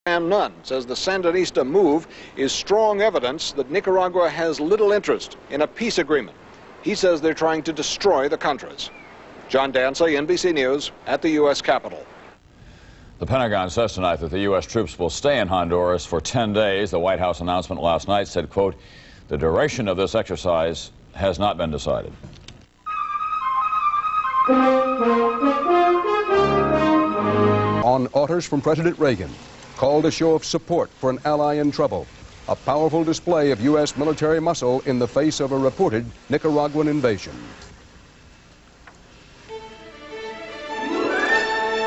And Nunn says the Sandinista move is strong evidence that Nicaragua has little interest in a peace agreement. He says they're trying to destroy the Contras. John Dancy, NBC News, at the U.S. Capitol. The Pentagon says tonight that the U.S. troops will stay in Honduras for 10 days. The White House announcement last night said, quote, the duration of this exercise has not been decided. On orders from President Reagan, called a show of support for an ally in trouble. A powerful display of U.S. military muscle in the face of a reported Nicaraguan invasion.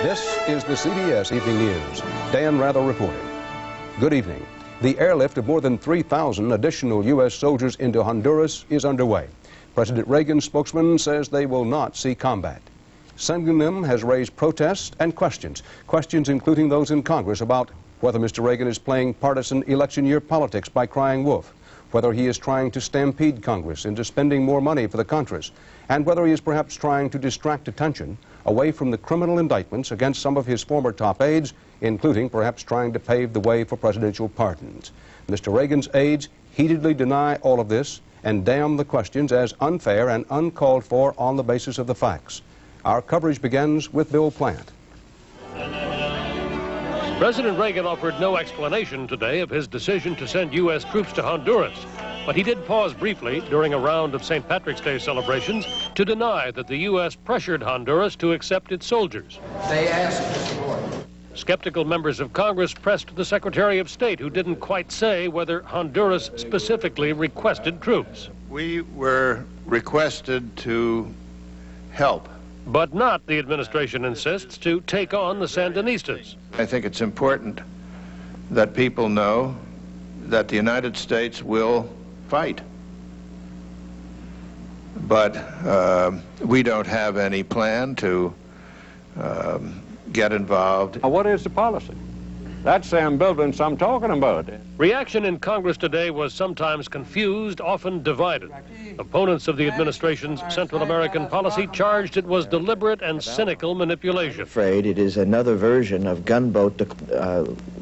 This is the CBS Evening News. Dan Rather reporting. Good evening. The airlift of more than 3,000 additional U.S. soldiers into Honduras is underway. President Reagan's spokesman says they will not see combat. Sending them has raised protests and questions including those in Congress about whether Mr. Reagan is playing partisan election year politics by crying wolf, whether he is trying to stampede Congress into spending more money for the Contras, and whether he is perhaps trying to distract attention away from the criminal indictments against some of his former top aides, including perhaps trying to pave the way for presidential pardons. Mr. Reagan's aides heatedly deny all of this and damn the questions as unfair and uncalled for on the basis of the facts. Our coverage begins with Bill Plant. President Reagan offered no explanation today of his decision to send U.S. troops to Honduras, but he did pause briefly during a round of St. Patrick's Day celebrations to deny that the U.S. pressured Honduras to accept its soldiers. They asked for it. Skeptical members of Congress pressed the Secretary of State, who didn't quite say whether Honduras specifically requested troops. We were requested to help. But not, the administration insists, to take on the Sandinistas. I think it's important that people know that the United States will fight. But we don't have any plan to get involved. What is the policy? That's the ambivalence I'm talking about. Reaction in Congress today was sometimes confused, often divided. Opponents of the administration's Central American policy charged it was deliberate and cynical manipulation. I'm afraid it is another version of gunboat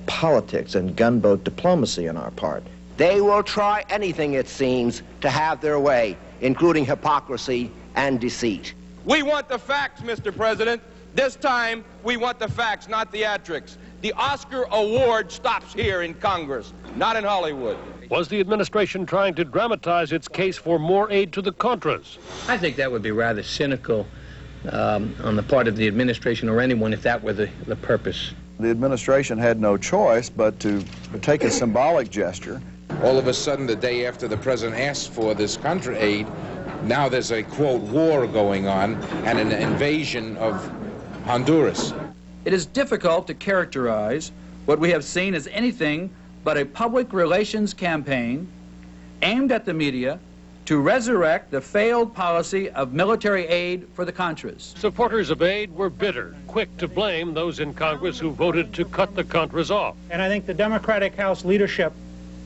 politics and gunboat diplomacy on our part. They will try anything, it seems, to have their way, including hypocrisy and deceit. We want the facts, Mr. President. This time, we want the facts, not theatrics. The Oscar award stops here in Congress, not in Hollywood. Was the administration trying to dramatize its case for more aid to the Contras? I think that would be rather cynical on the part of the administration or anyone if that were the purpose. The administration had no choice but to take a symbolic gesture. All of a sudden, the day after the president asked for this contra aid, now there's a, quote, war going on and an invasion of Honduras. It is difficult to characterize what we have seen as anything but a public relations campaign aimed at the media to resurrect the failed policy of military aid for the Contras. Supporters of aid were bitter, quick to blame those in Congress who voted to cut the Contras off. And I think the Democratic House leadership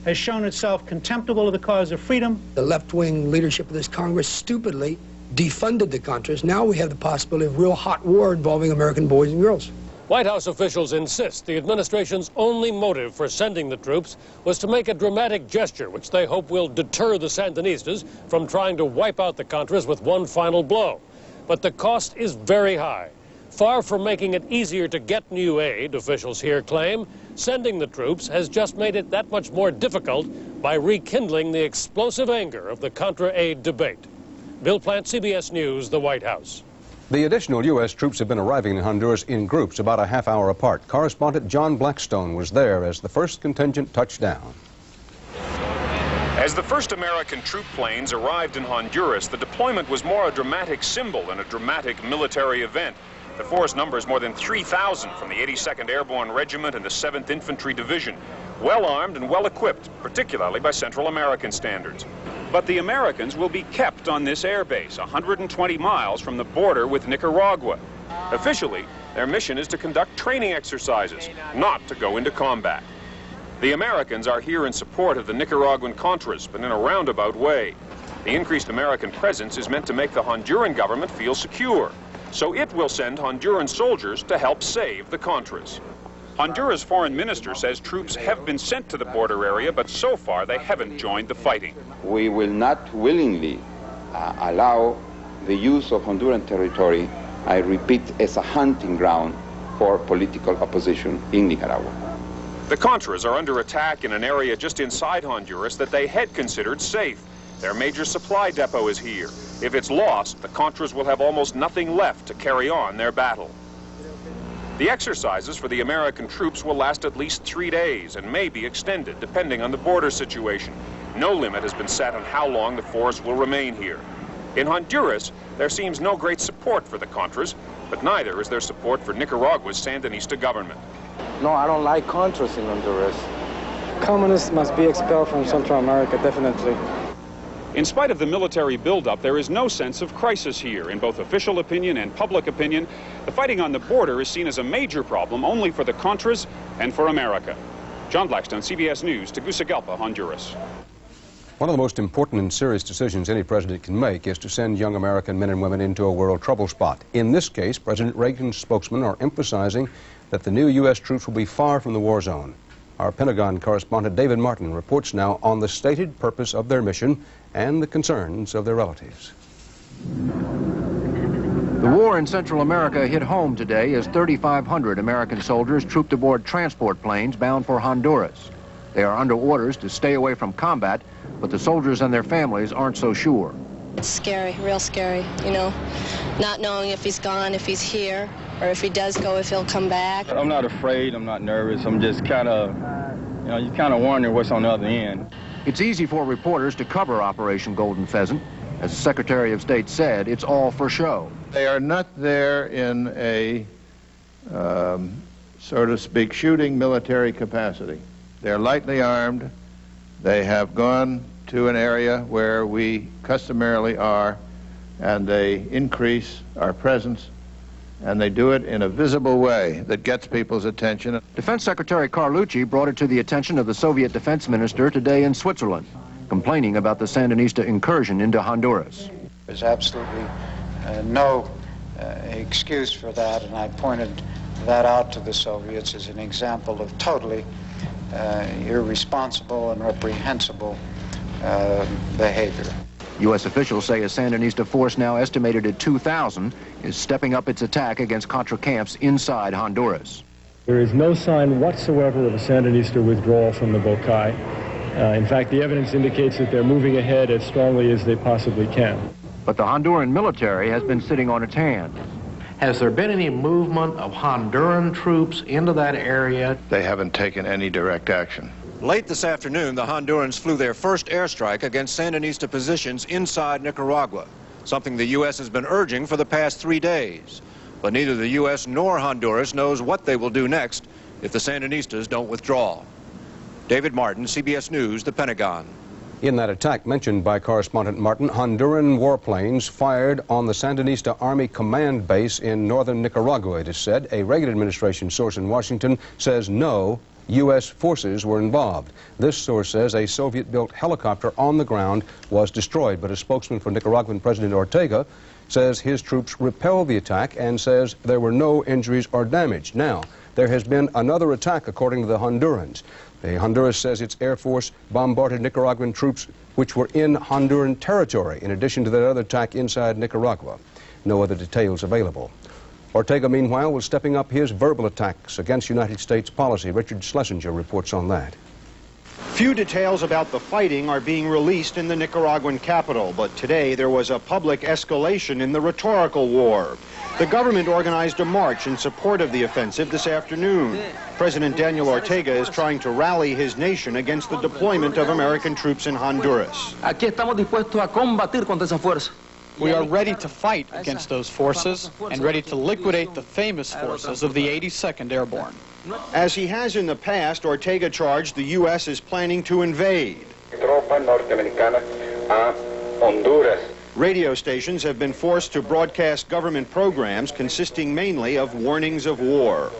has shown itself contemptible of the cause of freedom. The left-wing leadership of this Congress stupidly defunded the Contras. Now we have the possibility of real hot war involving American boys and girls. White House officials insist the administration's only motive for sending the troops was to make a dramatic gesture which they hope will deter the Sandinistas from trying to wipe out the Contras with one final blow. But the cost is very high. Far from making it easier to get new aid, officials here claim, sending the troops has just made it that much more difficult by rekindling the explosive anger of the Contra aid debate. Bill Plant, CBS News, the White House. The additional U.S. troops have been arriving in Honduras in groups about a half hour apart. Correspondent John Blackstone was there as the first contingent touched down. As the first American troop planes arrived in Honduras, the deployment was more a dramatic symbol than a dramatic military event. The force numbers more than 3,000 from the 82nd Airborne Regiment and the 7th Infantry Division, well armed and well equipped, particularly by Central American standards. But the Americans will be kept on this airbase, 120 miles from the border with Nicaragua. Officially, their mission is to conduct training exercises, not to go into combat. The Americans are here in support of the Nicaraguan Contras, but in a roundabout way. The increased American presence is meant to make the Honduran government feel secure, so it will send Honduran soldiers to help save the Contras. Honduras foreign minister says troops have been sent to the border area, but so far they haven't joined the fighting. We will not willingly allow the use of Honduran territory, I repeat, as a hunting ground for political opposition in Nicaragua. The Contras are under attack in an area just inside Honduras that they had considered safe. Their major supply depot is here. If it's lost, the Contras will have almost nothing left to carry on their battle. The exercises for the American troops will last at least 3 days and may be extended depending on the border situation. No limit has been set on how long the force will remain here. In Honduras, there seems no great support for the Contras, but neither is there support for Nicaragua's Sandinista government. No, I don't like Contras in Honduras. Communists must be expelled from Central America, definitely. In spite of the military buildup, there is no sense of crisis here. In both official opinion and public opinion, the fighting on the border is seen as a major problem only for the Contras and for America. John Blackstone, CBS News, Tegucigalpa, Honduras. One of the most important and serious decisions any president can make is to send young American men and women into a world trouble spot. In this case, President Reagan's spokesmen are emphasizing that the new U.S. troops will be far from the war zone. Our Pentagon correspondent David Martin reports now on the stated purpose of their mission and the concerns of their relatives. The war in Central America hit home today as 3,500 American soldiers trooped aboard transport planes bound for Honduras. They are under orders to stay away from combat, but the soldiers and their families aren't so sure. It's scary, real scary, you know, not knowing if he's gone, if he's here, or if he does go, if he'll come back. I'm not afraid, I'm not nervous, I'm just kind of, you know, you kind of wonder what's on the other end. It's easy for reporters to cover Operation Golden Pheasant. As the Secretary of State said, it's all for show. They are not there in a, so to speak, shooting military capacity. They're lightly armed. They have gone to an area where we customarily are, and they increase our presence, and they do it in a visible way that gets people's attention. Defense Secretary Carlucci brought it to the attention of the Soviet defense minister today in Switzerland, complaining about the Sandinista incursion into Honduras. There's absolutely no excuse for that, and I pointed that out to the Soviets as an example of totally irresponsible and reprehensible behavior. U.S. officials say a Sandinista force now estimated at 2,000 is stepping up its attack against Contra camps inside Honduras. There is no sign whatsoever of a Sandinista withdrawal from the Bocai. In fact, the evidence indicates that they're moving ahead as strongly as they possibly can. But the Honduran military has been sitting on its hands. Has there been any movement of Honduran troops into that area? They haven't taken any direct action. Late this afternoon, the Hondurans flew their first airstrike against Sandinista positions inside Nicaragua, something the U.S. has been urging for the past 3 days. But neither the U.S. nor Honduras knows what they will do next if the Sandinistas don't withdraw. David Martin, CBS News, the Pentagon. In that attack mentioned by correspondent Martin, Honduran warplanes fired on the Sandinista Army Command Base in northern Nicaragua, it is said. A Reagan administration source in Washington says no U.S. forces were involved. This source says a Soviet-built helicopter on the ground was destroyed, but a spokesman for Nicaraguan President Ortega says his troops repelled the attack and says there were no injuries or damage. Now, there has been another attack, according to the Hondurans. Honduras says its Air Force bombarded Nicaraguan troops which were in Honduran territory, in addition to that other attack inside Nicaragua. No other details available. Ortega, meanwhile, was stepping up his verbal attacks against United States policy. Richard Schlesinger reports on that. Few details about the fighting are being released in the Nicaraguan capital, but today there was a public escalation in the rhetorical war. The government organized a march in support of the offensive this afternoon. President Daniel Ortega is trying to rally his nation against the deployment of American troops in Honduras. Aquí estamos dispuestos a combatir contra esa fuerza. We are ready to fight against those forces and ready to liquidate the famous forces of the 82nd Airborne. As he has in the past, Ortega charged the U.S. is planning to invade. Radio stations have been forced to broadcast government programs consisting mainly of warnings of war.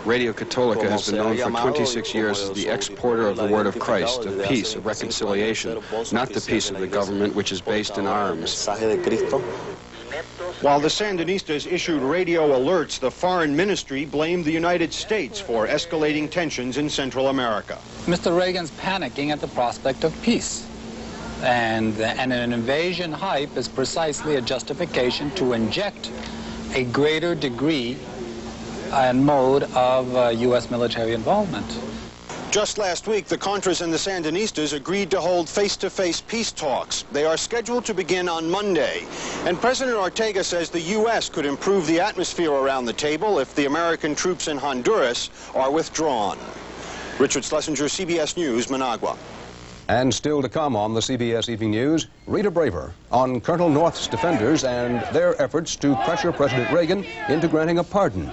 Radio Católica has been known for 26 years as the exporter of the word of Christ, of peace, of reconciliation, not the peace of the government, which is based in arms. While the Sandinistas issued radio alerts, the foreign ministry blamed the United States for escalating tensions in Central America. Mr. Reagan's panicking at the prospect of peace. And an invasion hype is precisely a justification to inject a greater degree and mode of U.S. military involvement. Just last week, the Contras and the Sandinistas agreed to hold face-to-face peace talks. They are scheduled to begin on Monday. And President Ortega says the U.S. could improve the atmosphere around the table if the American troops in Honduras are withdrawn. Richard Schlesinger, CBS News, Managua. And still to come on the CBS Evening News, Rita Braver on Colonel North's defenders and their efforts to pressure President Reagan into granting a pardon.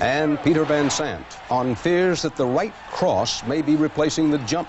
And Peter Van Sant on fears that the right cross may be replacing the jump